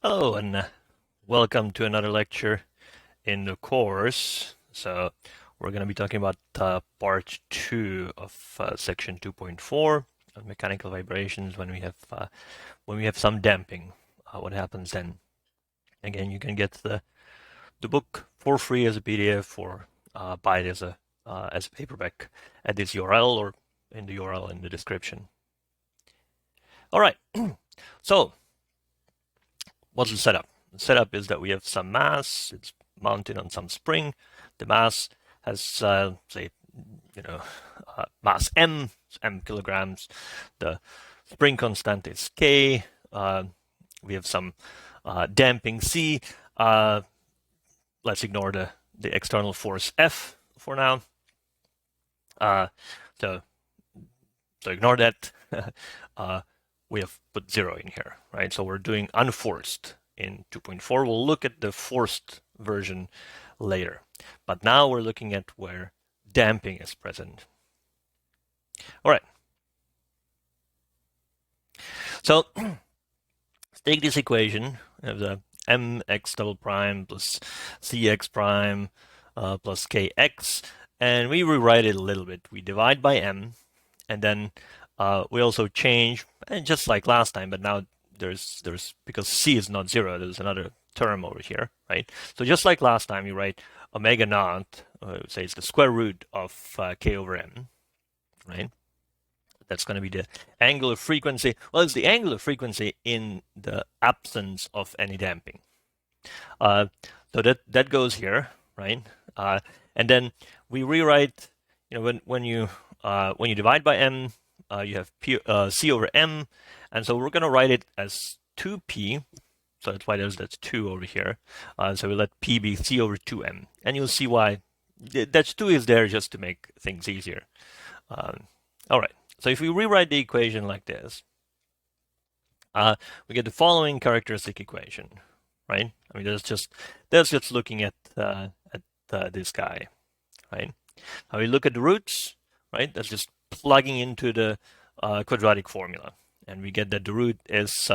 Hello and welcome to another lecture in the course. So we're going to be talking about part 2 of section 2.4 of mechanical vibrations when we have some damping. What happens then? Again, you can get the book for free as a PDF or buy it as a paperback at this URL or in the URL in the description. All right. So what's the setup? The setup is that we have some mass. It's mounted on some spring. The mass has, say, mass m kilograms. The spring constant is k. We have some damping c. Let's ignore the external force F for now. So ignore that. We have put 0 in here, right? So we're doing unforced in 2.4. We'll look at the forced version later. But now we're looking at where damping is present. All right. So let's take this equation. We have the mx double prime plus cx prime plus kx, and we rewrite it a little bit. We divide by m, and then we also change, and just like last time, but now there's because c is not 0, there's another term over here, right? So just like last time, you write omega naught, say it's the square root of k over m, right? That's going to be the angular frequency. Well, it's the angular frequency in the absence of any damping. So that goes here, right? And then we rewrite, when you divide by m, you have P, c over m, and so we're going to write it as 2p. So that's why that's 2 over here. So we let p be c over 2m, and you'll see why that 2 is there just to make things easier. All right. So if we rewrite the equation like this, we get the following characteristic equation, right? I mean, that's just looking at this guy, right? Now we look at the roots, right? That's just plugging into the quadratic formula, and we get that the root is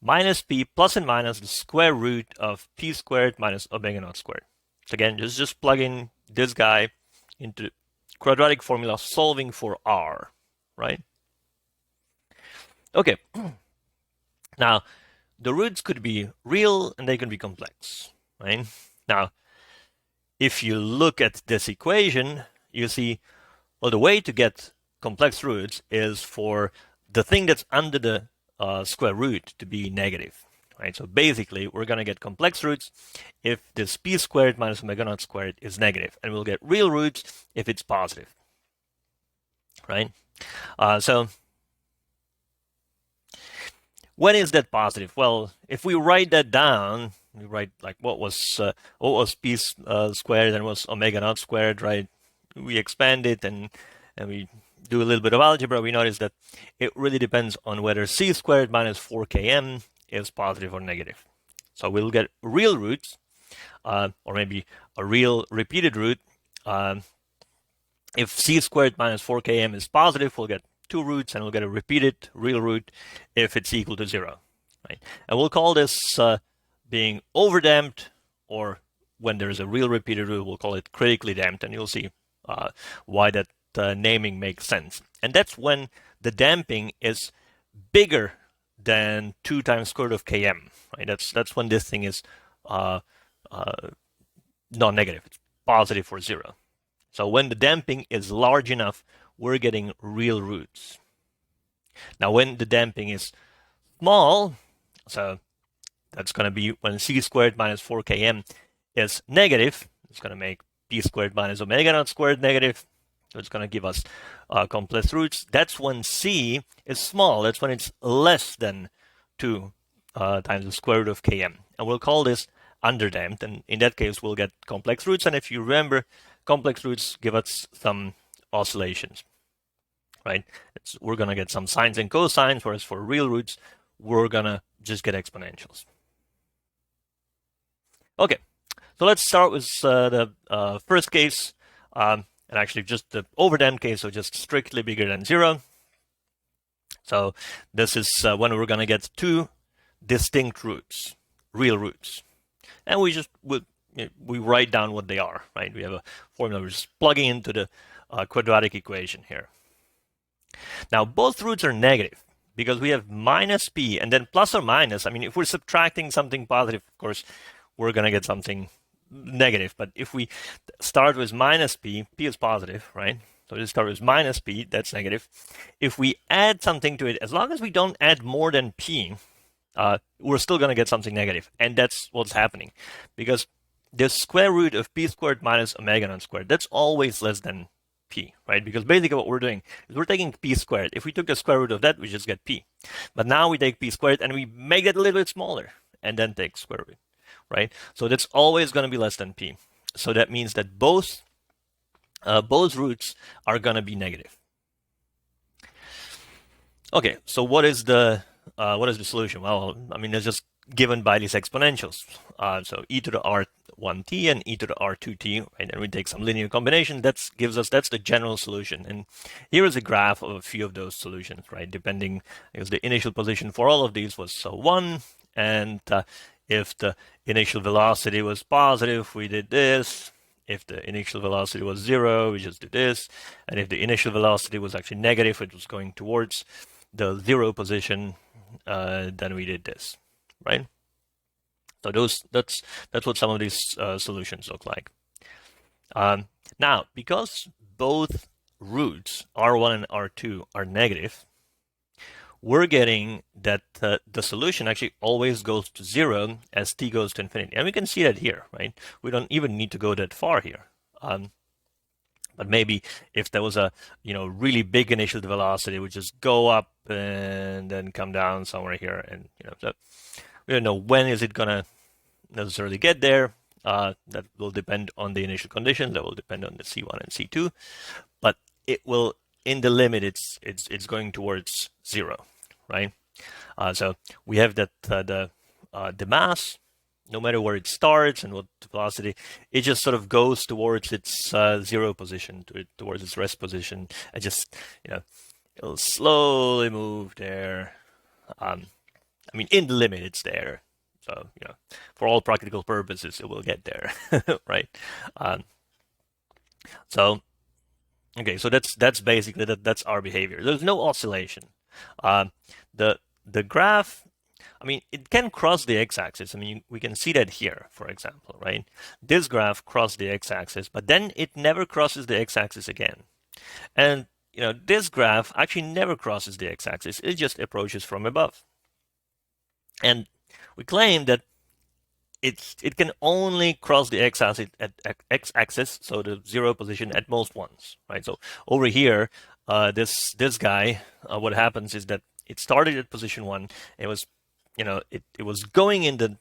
minus p plus and minus the square root of p squared minus omega naught squared. So again, just plug in this guy into quadratic formula, solving for r, right? Okay. Now, the roots could be real and they can be complex, right? Now, if you look at this equation, you see, well, the way to get complex roots is for the thing that's under the square root to be negative, right? So basically, we're going to get complex roots if this p squared minus omega naught squared is negative, and we'll get real roots if it's positive, right? So when is that positive? Well, if we write that down, we write like what was p squared and was omega naught squared, right? We expand it and we do a little bit of algebra. We notice that it really depends on whether c squared minus 4km is positive or negative. So we'll get real roots, or maybe a real repeated root. If c squared minus 4km is positive, we'll get 2 roots, and we'll get a repeated real root if it's equal to 0. Right? And we'll call this being overdamped, or when there's a real repeated root, we'll call it critically damped, and you'll see why that naming makes sense. And that's when the damping is bigger than 2 times square root of km. Right? That's when this thing is non-negative. It's positive for 0. So when the damping is large enough, we're getting real roots. Now, when the damping is small, so that's going to be when c squared minus 4km is negative, it's going to make p squared minus omega naught squared negative. So it's going to give us complex roots. That's when c is small. That's when it's less than 2 times the square root of km. And we'll call this underdamped. And in that case, we'll get complex roots. And if you remember, complex roots give us some oscillations, right? We're going to get some sines and cosines, whereas for real roots, we're going to just get exponentials. Okay, so let's start with the first case, and actually just the overdamped case, so just strictly bigger than 0. So this is when we're going to get 2 distinct roots. real roots. And we just we write down what they are, right? We have a formula. We're just plugging into the quadratic equation here. Now, both roots are negative because we have minus p and then plus or minus. I mean, if we're subtracting something positive, of course, we're going to get something negative. But if we start with minus p, p is positive, right? So this start with minus p, that's negative. If we add something to it, as long as we don't add more than p, we're still going to get something negative. And that's what's happening. Because the square root of p squared minus omega naught squared, that's always less than p, right? Because basically what we're doing is we're taking p squared. If we took the square root of that, we just get p. But now we take p squared and we make it a little bit smaller and then take square root, right? So that's always going to be less than p. So that means that both roots are going to be negative. Okay, so what is the solution? Well, I mean, it's just given by these exponentials. So e to the r1t and e to the r2t, right? And we take some linear combination. That's the general solution. And here is a graph of a few of those solutions, right? Depending, because the initial position for all of these was 1, and if the initial velocity was positive, we did this. If the initial velocity was 0, we just did this. And if the initial velocity was actually negative, it was going towards the 0 position, then we did this, right? So that's what some of these solutions look like. Now, because both roots R1 and R2 are negative, we're getting that the solution actually always goes to 0 as t goes to infinity. And we can see that here, right? We don't even need to go that far here. But maybe if there was a really big initial velocity, it would just go up and then come down somewhere here, and so we don't know when is it gonna necessarily get there. That will depend on the initial conditions. That will depend on the C1 and C2, but it will, in the limit, it's going towards 0, right? So we have that the mass, no matter where it starts and what velocity, it just sort of goes towards its 0 position, towards its rest position, and just it'll slowly move there. I mean, in the limit, it's there. So for all practical purposes, it will get there, right? So okay, so that's basically that's our behavior. There's no oscillation. The graph, I mean, it can cross the x-axis. I mean, we can see that here, for example, right? This graph crossed the x-axis, but then it never crosses the x-axis again. And this graph actually never crosses the x-axis. It just approaches from above. And we claim that it can only cross the x-axis, so the 0 position, at most once, right? So over here, this guy, what happens is that it started at position 1. It was, it was going in the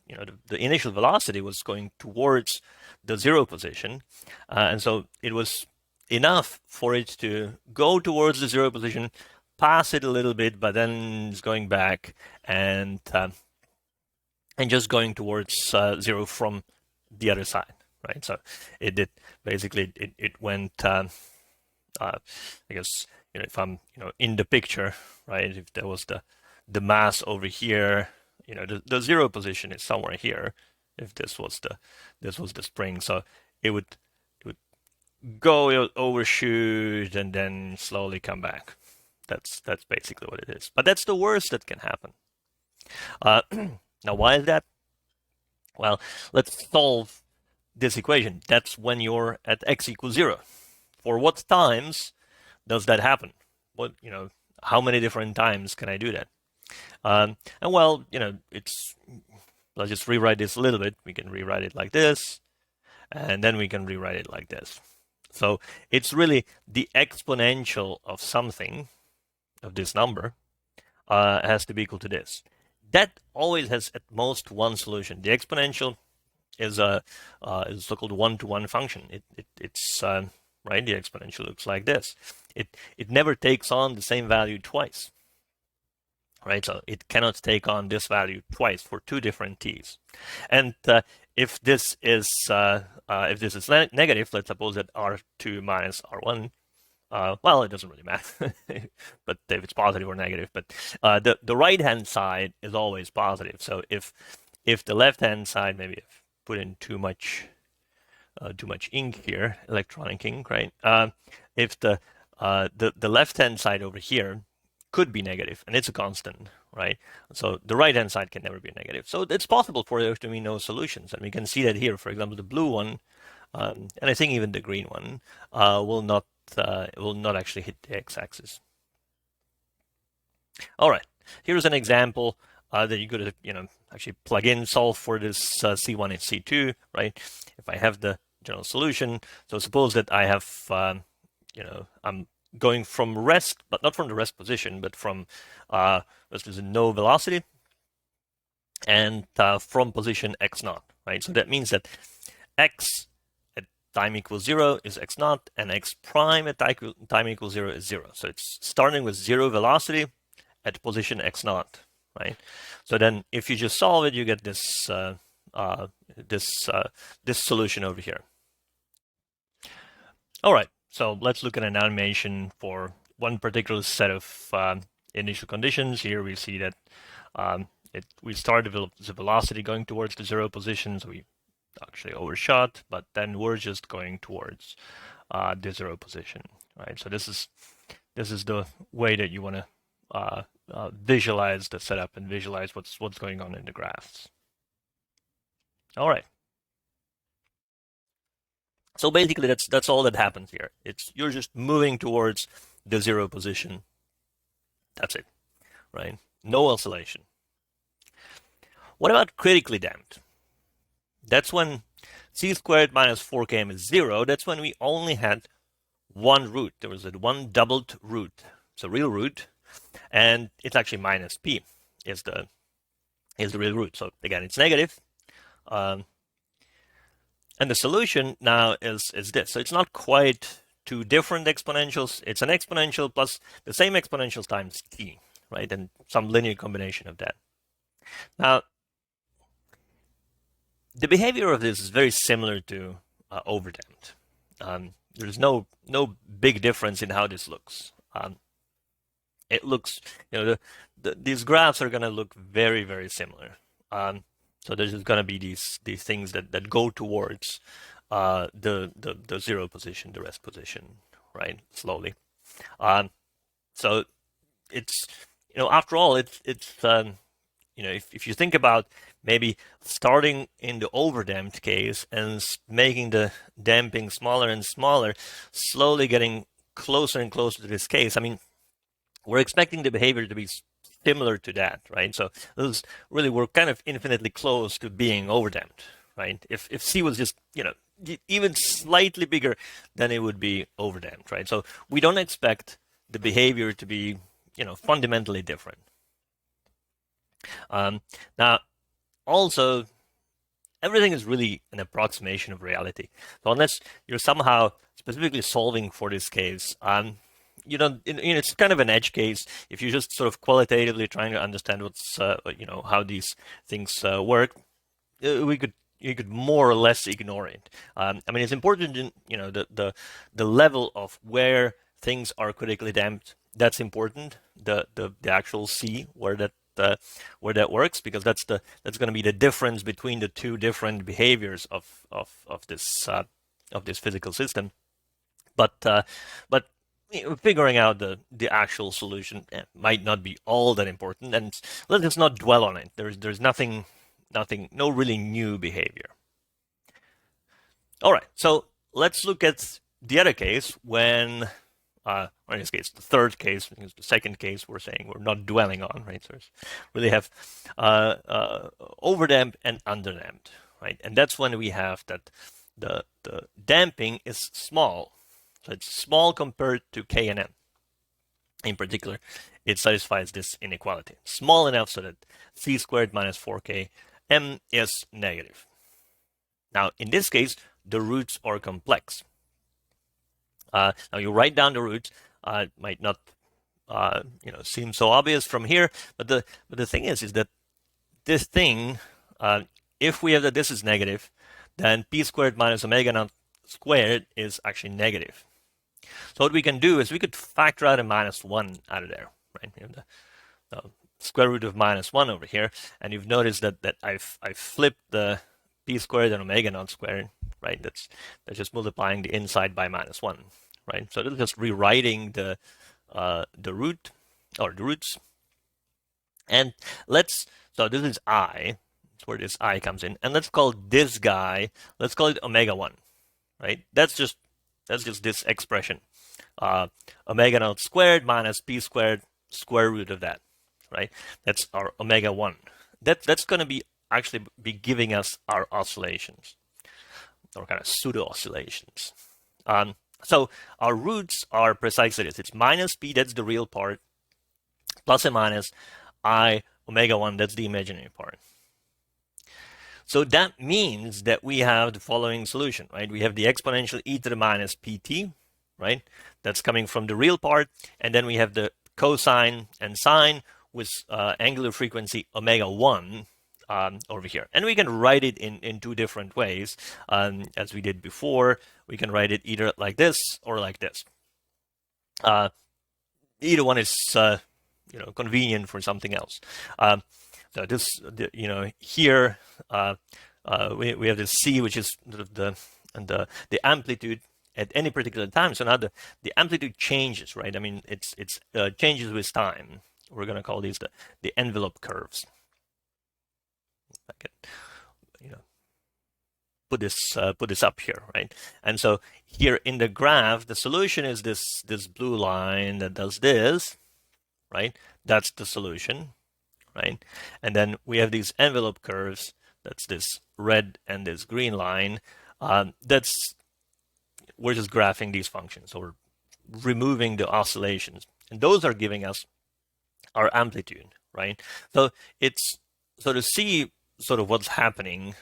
initial velocity was going towards the 0 position, and so it was enough for it to go towards the 0 position, pass it a little bit, but then it's going back and just going towards 0 from the other side, right? So it did basically it went. I guess if I'm in the picture, right? If there was the mass over here, the 0 position is somewhere here. If this was the spring, so it would go overshoot and then slowly come back. That's basically what it is. But that's the worst that can happen. Now, why is that? Well, let's solve this equation. That's when you're at x equals 0. For what times does that happen? What how many different times can I do that? And well, let's just rewrite this a little bit. We can rewrite it like this, and then we can rewrite it like this. So it's really the exponential of something, of this number, has to be equal to this. That always has at most one solution. The exponential is a so-called one-to-one function. It's right. The exponential looks like this. It never takes on the same value twice. Right, so it cannot take on this value twice for two different t's. And if this is negative, let's suppose that r2 minus r1. Well, it doesn't really matter, but if it's positive or negative. But the right hand side is always positive. So if if the left-hand side, maybe I've put in too much ink here, electronic ink, right? If the left-hand side over here could be negative, and it's a constant, right? So the right-hand side can never be negative. So it's possible for there to be no solutions, and we can see that here. For example, the blue one, and I think even the green one, will not actually hit the x-axis. All right, here's an example that you could actually plug in, solve for this C1 and C2, right? If I have the general solution, so suppose that I have, I'm going from rest, but not from the rest position, but from there's a no velocity, and from position x naught, right? So that means that x at time equals 0 is x naught, and x prime at time equals 0 is 0. So it's starting with 0 velocity at position x naught, right? So then if you just solve it, you get this this solution over here. All right, so let's look at an animation for one particular set of initial conditions. Here we see that we started with the velocity going towards the 0 position, so we actually overshot, but then we're just going towards the 0 position, right? So this is the way that you want to visualize the setup and visualize what's going on in the graphs. All right. So basically, that's all that happens here. You're just moving towards the 0 position. That's it, right? No oscillation. What about critically damped? That's when c squared minus 4km is 0. That's when we only had one root. There was one doubled root. It's a real root, and it's actually minus p is the real root. So again, it's negative. And the solution now is this. So it's not quite two different exponentials. It's an exponential plus the same exponentials times t, right? And some linear combination of that. Now, the behavior of this is very similar to overdamped. There's no big difference in how this looks. It looks, these graphs are going to look very, very similar. So there's going to be these things that go towards the 0 position, the rest position, right? Slowly. So it's after all, it's if you think about maybe starting in the overdamped case and making the damping smaller and smaller, slowly getting closer and closer to this case. I mean, we're expecting the behavior to be similar to that, right? So we're kind of infinitely close to being overdamped, right? If C was just, even slightly bigger, then it would be overdamped, right? So we don't expect the behavior to be, fundamentally different. Now, also, everything is really an approximation of reality. So unless you're somehow specifically solving for this case, it's kind of an edge case. If you're just sort of qualitatively trying to understand what's, how these things work, you could more or less ignore it. I mean, it's important, the level of where things are critically damped. That's important. The actual C where that works, because that's going to be the difference between the two different behaviors of this physical system. But figuring out the actual solution might not be all that important, and let's not dwell on it. There's no really new behavior. All right, so let's look at the other case when, or in this case, the third case, because the second case we're saying we're not dwelling on, right? So we really have overdamped and underdamped, right? And that's when we have that the damping is small. So it's small compared to k and m. In particular, it satisfies this inequality. Small enough so that c squared minus 4k m is negative. Now, in this case, the roots are complex. Now, you write down the roots. It might not, seem so obvious from here, but the thing is that this thing, if we have that this is negative, then p squared minus omega naught squared is actually negative. So what we can do is we could factor out a -1 out of there, right? We have square root of -1 over here, and you've noticed that I've flipped the p squared and omega naught squared, right? That's just multiplying the inside by -1, right? So this is just rewriting the root or the roots. And so this is I, that's where this I comes in, and let's call this guy, let's call it omega1, right? That's just this expression, omega naught squared minus p squared square root of that, right? That's our omega1. That's going to be actually be giving us our oscillations, or kind of pseudo oscillations. So our roots are precisely this. It's minus p, that's the real part, plus and minus I omega1, that's the imaginary part. So that means that we have the following solution, right? We have the exponential e to the minus pt, right? That's coming from the real part. And then we have the cosine and sine with angular frequency omega1 over here. And we can write it in two different ways. As we did before, we can write it either like this or like this. Either one is convenient for something else. So this, here we have this c, which is the amplitude at any particular time. So now the amplitude changes, right? I mean, it's changes with time. We're going to call these the envelope curves. I can, put this up here, right? And so here in the graph, the solution is this blue line that does this, right? That's the solution, right? And then we have these envelope curves. That's this red and this green line. We're just graphing these functions, or removing the oscillations, and those are giving us our amplitude, right? So to see sort of what's happening,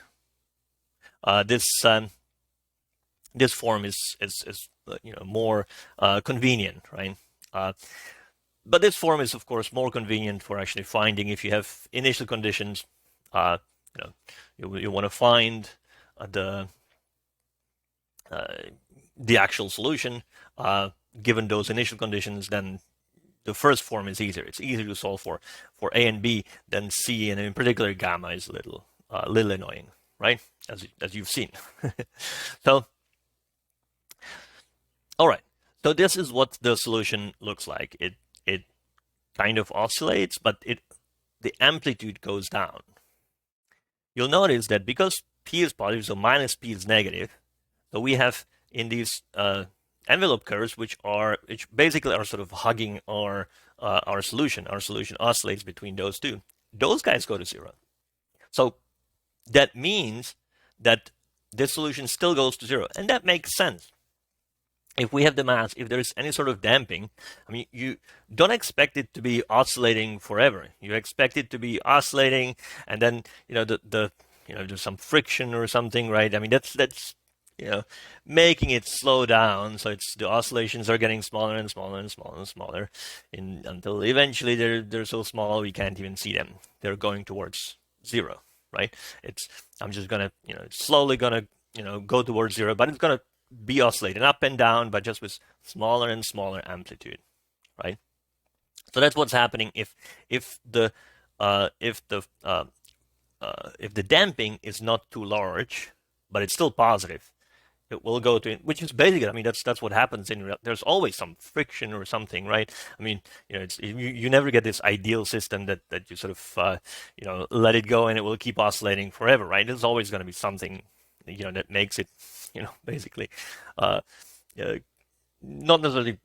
this form is more convenient, right? But this form is, of course, more convenient for actually finding if you have initial conditions. You want to find the actual solution given those initial conditions. Then the first form is easier. It's easier to solve for A and B than C, and in particular gamma is a little annoying, right? As you've seen. So, all right. So this is what the solution looks like. It kind of oscillates, but the amplitude goes down. You'll notice that because p is positive, so minus p is negative. So we have in these envelope curves, which basically are sort of hugging our solution. Our solution oscillates between those two. Those guys go to 0. So that means that this solution still goes to 0, and that makes sense. If we have the mass, if there is any sort of damping, I mean, you don't expect it to be oscillating forever. You expect it to be oscillating, and then there's some friction or something, right? I mean, that's making it slow down. So the oscillations are getting smaller and smaller and smaller and smaller, until eventually they're so small we can't even see them. They're going towards 0, right? I'm just gonna it's slowly gonna go towards 0, but it's gonna be oscillating up and down, but just with smaller and smaller amplitude, right? So that's what's happening if the damping is not too large, but it's still positive. It will go to, which is basically, I mean, that's what happens there's always some friction or something, right? I mean, you never get this ideal system that you sort of let it go and it will keep oscillating forever, right? There's always going to be something that makes it basically not necessarily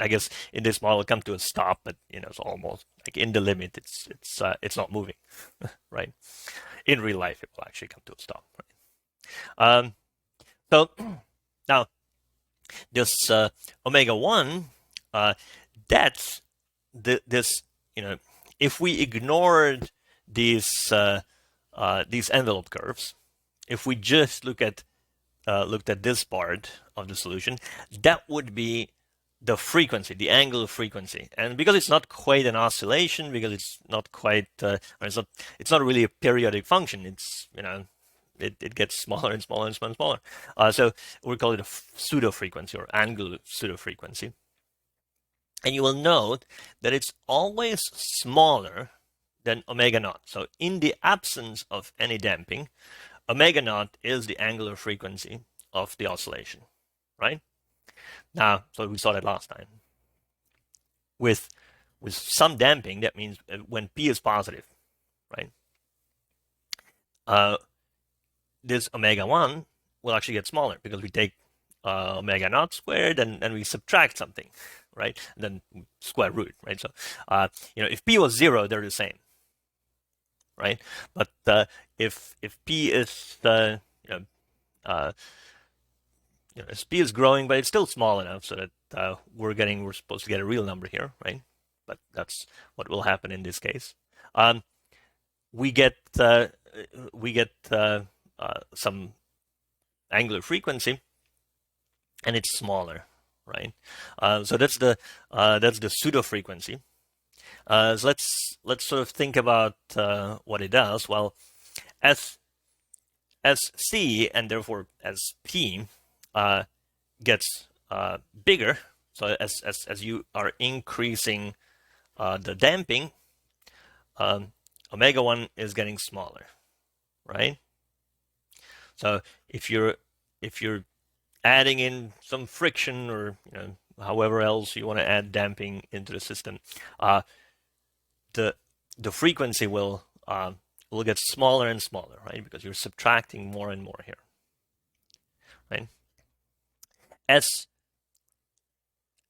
I guess in this model come to a stop, but it's almost like in the limit. It's not moving, right? In real life, it will actually come to a stop, right? So now this omega1, that's this if we ignored these envelope curves, if we just looked at this part of the solution, that would be the frequency, the angular frequency. And because it's not quite an oscillation, because it's not quite, it's not really a periodic function. It's it gets smaller and smaller and smaller and smaller. So we call it a pseudo frequency or angular pseudo frequency. And you will note that it's always smaller than omega naught. So in the absence of any damping, omega naught is the angular frequency of the oscillation, right? Now, so we saw that last time. With some damping, that means when P is positive, right? This omega 1 will actually get smaller because we take omega naught squared and we subtract something, right? And then square root, right? So, if P was 0, they're the same, right? But if P is as P is growing, but it's still small enough so that we're supposed to get a real number here, right? But that's what will happen in this case. We get some angular frequency, and it's smaller, right? So that's the pseudo frequency. So let's sort of think about what it does. Well, as C and therefore as P gets bigger, so as you are increasing the damping, omega 1 is getting smaller, right? So if you're adding in some friction or however else you want to add damping into the system, the frequency will get smaller and smaller, right? Because you're subtracting more and more here, right? As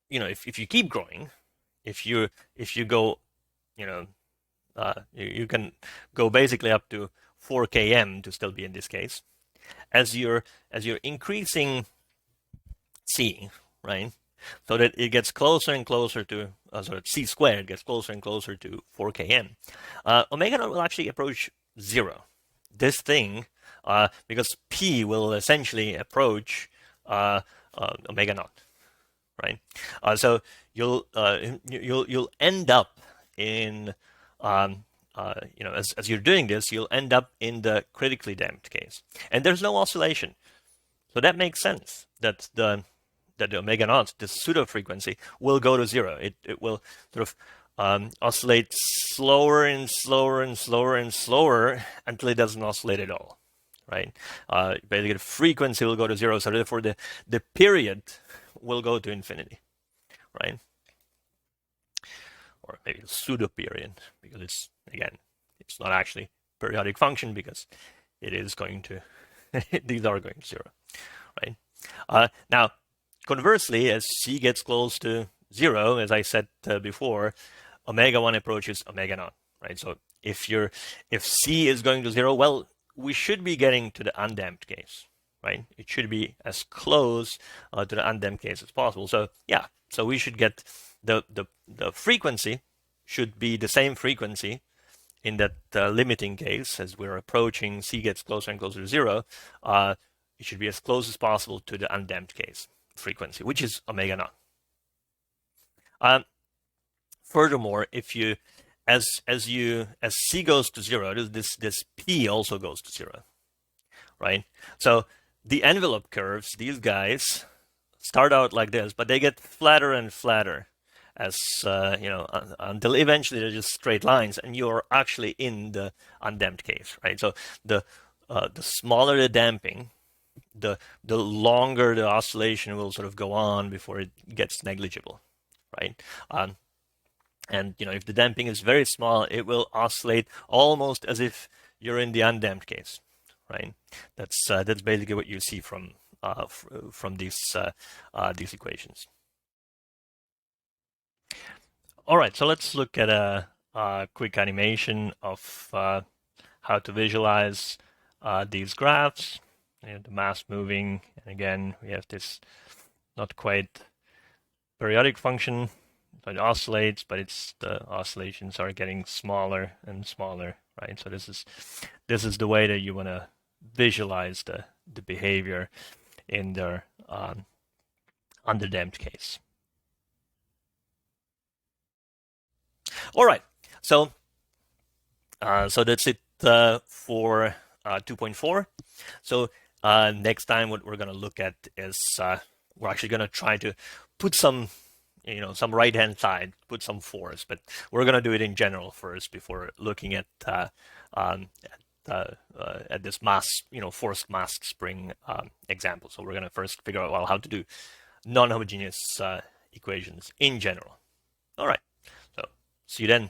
if you keep growing, if you go, you can go basically up to 4 km to still be in this case. As you're increasing C, right? So that it gets closer and closer to, C squared gets closer and closer to 4 km. Omega naught will actually approach 0. This thing, because P will essentially approach omega naught, right? So you'll end up in, as you're doing this, you'll end up in the critically damped case, and there's no oscillation. So that makes sense that the omega naught, the pseudo frequency, will go to 0. It will sort of oscillate slower and slower and slower and slower until it doesn't oscillate at all, right? Basically, the frequency will go to 0, so therefore the period will go to infinity, right? Or maybe a pseudo period, because it's not actually periodic function because it is going to these are going to 0, right? Now, conversely, as C gets close to 0, as I said before, omega 1 approaches omega naught, right? So if C is going to 0, well, we should be getting to the undamped case, right? It should be as close to the undamped case as possible. So yeah, so we should get the frequency should be the same frequency in that limiting case as we're approaching C gets closer and closer to 0. It should be as close as possible to the undamped case frequency, which is omega naught. Furthermore, if you as C goes to 0, this P also goes to 0, right? So the envelope curves, these guys start out like this, but they get flatter and flatter as until eventually they're just straight lines, and you're actually in the undamped case, right? So the smaller the damping, the longer the oscillation will sort of go on before it gets negligible, right? And if the damping is very small, it will oscillate almost as if you're in the undamped case, right? That's basically what you see from these equations. All right, so let's look at a quick animation of how to visualize these graphs. The mass moving, and again, we have this not quite periodic function. So it oscillates, but the oscillations are getting smaller and smaller, right? So this is the way that you want to visualize the behavior in the underdamped case. All right, so that's it for 2.4. So next time, what we're going to look at is we're actually going to try to put some some right-hand side, put some force, but we're going to do it in general first before looking um, at this forced mass spring example. So we're going to first figure out, well, how to do non-homogeneous equations in general. All right, so see you then.